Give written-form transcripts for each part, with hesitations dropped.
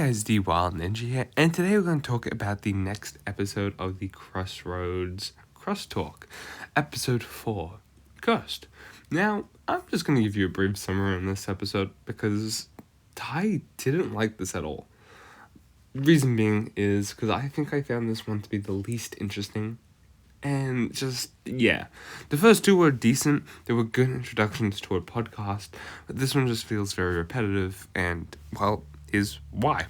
guys, the Wild Ninja here, and today we're going to talk about the next episode of the Crossroads Crosstalk, episode 4, Cursed. Now, I'm just going to give you a brief summary on this episode because I didn't like this at all. Reason being is because I think I found this one to be the least interesting. And the first two were decent. They were good introductions to a podcast, but this one just feels very repetitive and, well, is why.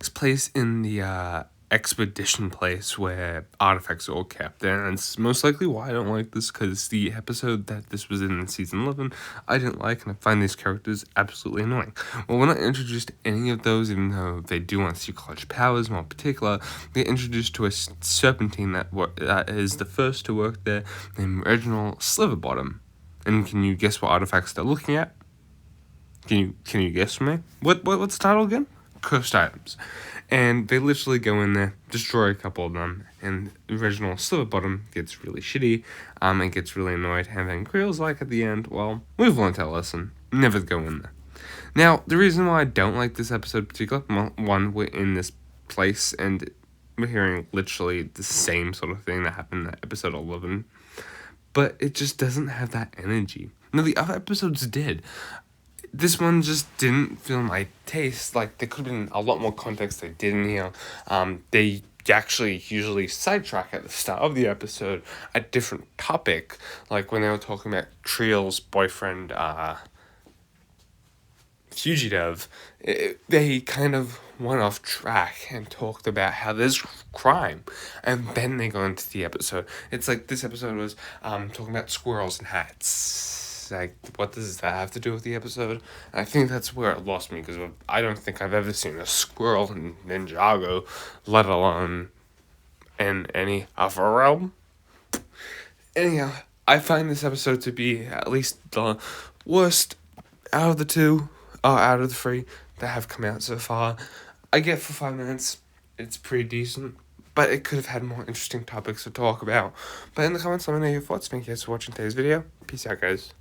Takes place in the expedition place where artifacts are all kept, and it's most likely why I don't like this, because the episode that this was in season 11 I didn't like, and I find these characters absolutely annoying. Well, we're not introduced to any of those, even though they do want secret college powers. More in particular, they're introduced to a serpentine that is the first to work there, named Reginald Sliverbottom. And can you guess what artifacts they're looking at? Can you guess for me? What's the title again? Cursed items. And they literally go in there, destroy a couple of them, and Reginald Sliverbottom gets really shitty, and gets really annoyed, and then Creel's like at the end, well, we've learned our lesson, never go in there. Now, the reason why I don't like this episode in particular, well, one, we're in this place, and we're hearing literally the same sort of thing that happened in episode 11, but it just doesn't have that energy. Now, the other episodes did. This one just didn't feel my taste. Like, there could have been a lot more context they did in here. They actually usually sidetrack at the start of the episode a different topic. Like when they were talking about Creel's boyfriend, Fugitive, they kind of went off track and talked about how there's crime, and then they go into the episode. It's like this episode was talking about squirrels and hats. Like, what does that have to do with the episode? And I think that's where it lost me, because I don't think I've ever seen a squirrel in Ninjago, let alone in any other realm. Anyhow, I find this episode to be at least the worst out of the three that have come out so far. I get for 5 minutes, it's pretty decent, but it could have had more interesting topics to talk about. But in the comments, let me know your thoughts. Thank you guys for watching today's video. Peace out, guys.